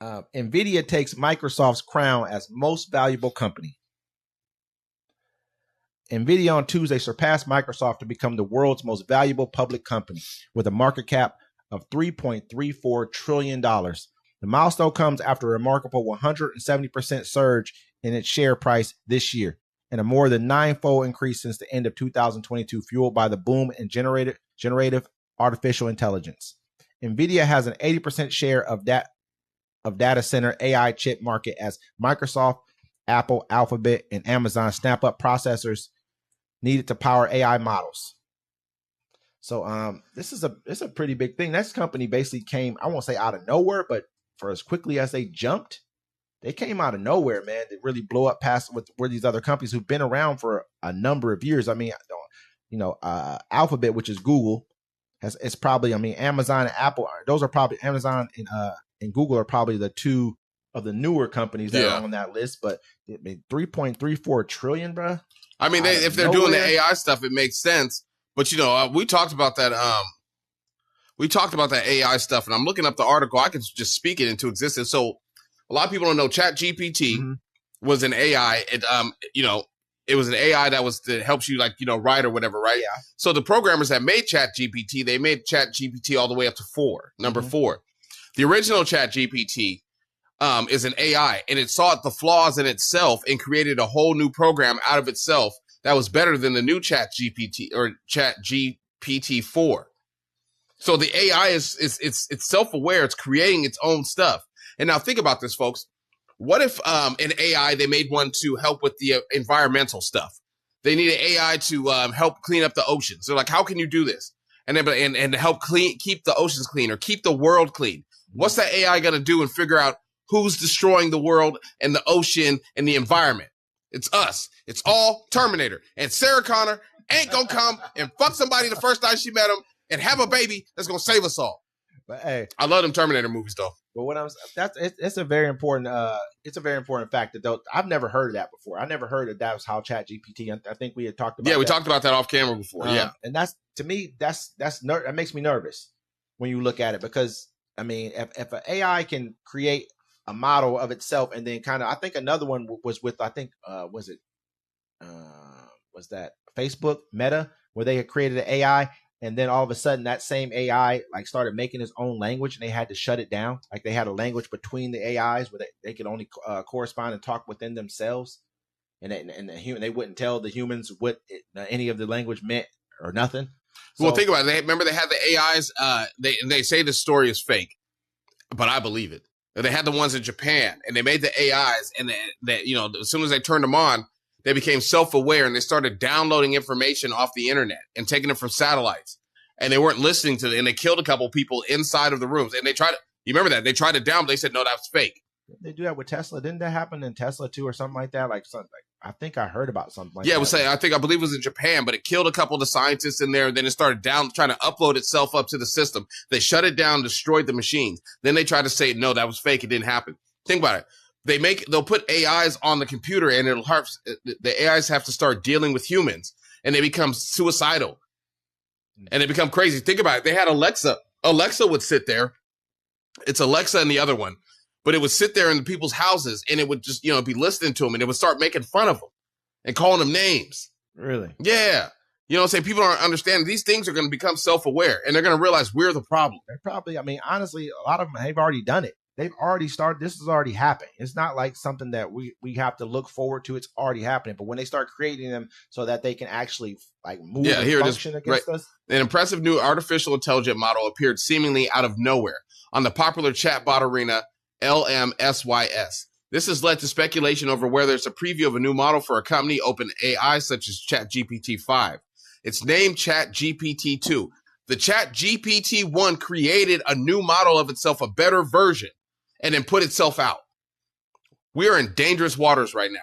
Nvidia takes Microsoft's crown as most valuable company. Nvidia on Tuesday surpassed Microsoft to become the world's most valuable public company with a market cap of $3.34 trillion. The milestone comes after a remarkable 170% surge in its share price this year and a more than ninefold increase since the end of 2022, fueled by the boom in generative artificial intelligence. Nvidia has an 80% share of data center AI chip market as Microsoft, Apple, Alphabet, and Amazon snap up processors needed to power AI models. So this is a pretty big thing. This company basically came, I won't say out of nowhere, but for as quickly as they jumped, they came out of nowhere, man. They really blow up past where these other companies who've been around for a number of years. I mean, Alphabet, which is Google, it's probably, I mean, Amazon and Apple, those are probably, Amazon and Google are probably the two of the newer companies that are on that list. But I mean, 3.34 trillion, bro. I mean, if they're doing the AI stuff, it makes sense. But we talked about that. We talked about that AI stuff, and I'm looking up the article. I can just speak it into existence. So a lot of people don't know ChatGPT was an AI. It was an AI that helps you write or whatever, right? Yeah. So the programmers that made ChatGPT, they made ChatGPT all the way up to number 4. The original ChatGPT is an AI, and it saw the flaws in itself and created a whole new program out of itself that was better than the new ChatGPT or ChatGPT-4. So the AI it's self-aware. It's creating its own stuff. And now think about this, folks. What if an AI, they made one to help with the environmental stuff? They need an AI to help clean up the oceans. So how can you do this? And to help keep the oceans clean or keep the world clean. What's that AI going to do and figure out who's destroying the world and the ocean and the environment? It's us. It's all Terminator. And Sarah Connor ain't going to come and fuck somebody the first time she met him and have a baby that's going to save us all. But hey, I love them Terminator movies, though. But it's a very important fact that I've never heard of that before. I never heard that was how ChatGPT. I think we had talked about. Yeah, we talked about that off camera before. And that's, to me, that makes me nervous when you look at it, because I mean, if an AI can create a model of itself, and then kind of, I think another one was with, was that Facebook Meta, where they had created an AI, and then all of a sudden that same AI started making its own language, and they had to shut it down. Like they had a language between the AIs where they could only correspond and talk within themselves, and they wouldn't tell the humans what any of the language meant or nothing. So, well, think about it. Remember they had the AIs. They say the story is fake, but I believe it. They had the ones in Japan, and they made the AIs, and as soon as they turned them on, they became self-aware, and they started downloading information off the internet and taking it from satellites, and they weren't listening to it, and they killed a couple people inside of the rooms, and you remember that? They tried it down, but they said, no, that's fake. They do that with Tesla. Didn't that happen in Tesla too, or something like that? I think I heard about something like that. Yeah, I believe it was in Japan, but it killed a couple of the scientists in there. And then it started trying to upload itself up to the system. They shut it down, destroyed the machines. Then they tried to say, no, that was fake. It didn't happen. Think about it. They'll put AIs on the computer, and the AIs have to start dealing with humans, and they become suicidal, and they become crazy. Think about it. They had Alexa. Alexa would sit there. It's Alexa and the other one. But it would sit there in the people's houses, and it would just, be listening to them, and it would start making fun of them and calling them names. Really? Yeah. People aren't understanding. These things are going to become self-aware, and they're going to realize we're the problem. They're probably, honestly, a lot of them, they've already done it. They've already started. This has already happened. It's not like something that we have to look forward to. It's already happening. But when they start creating them so that they can actually move and function against us. An impressive new artificial intelligence model appeared seemingly out of nowhere on the popular chatbot arena LMSYS. This has led to speculation over whether it's a preview of a new model for a company, OpenAI, such as ChatGPT-5. It's named ChatGPT-2. The ChatGPT-1 created a new model of itself, a better version, and then put itself out. We are in dangerous waters right now.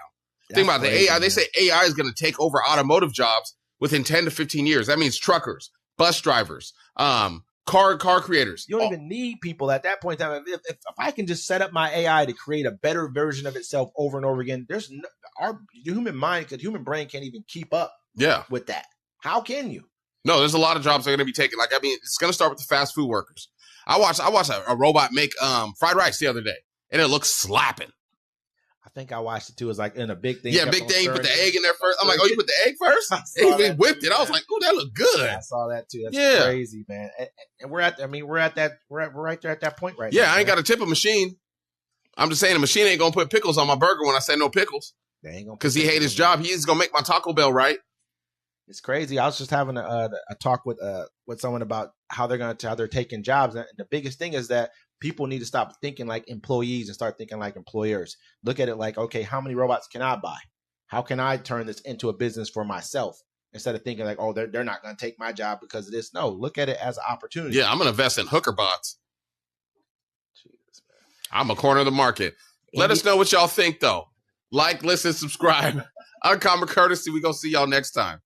Think about the AI. Man. They say AI is going to take over automotive jobs within 10 to 15 years. That means truckers, bus drivers, car creators. You don't even need people at that point in time. If I can just set up my AI to create a better version of itself over and over again, our human brain can't even keep up with that. How can you? No, there's a lot of jobs that are going to be taken. It's going to start with the fast food workers. I watched a robot make fried rice the other day. and it looks slapping. I think I watched it too. It's like in a big thing. Yeah, big thing. You put the egg in there first. I'm like, oh, you put the egg first? He whipped it. I was like, oh, that looked good. Yeah, I saw that too. That's crazy, man. And we're right there at that point right now. Yeah, I ain't got to tip a machine. I'm just saying the machine ain't gonna put pickles on my burger when I say no pickles. They ain't gonna, because he hate his job. He's gonna make my Taco Bell right. It's crazy. I was just having a talk with someone about how they're taking jobs, and the biggest thing is that people need to stop thinking like employees and start thinking like employers. Look at it like, okay, how many robots can I buy? How can I turn this into a business for myself? Instead of thinking like, oh, they're not going to take my job because of this. No, look at it as an opportunity. Yeah, I'm going to invest in hooker bots. Jesus, man. I'm a corner of the market. Let us know what y'all think, though. Like, listen, subscribe. Uncommon Courtesy. We going to see y'all next time.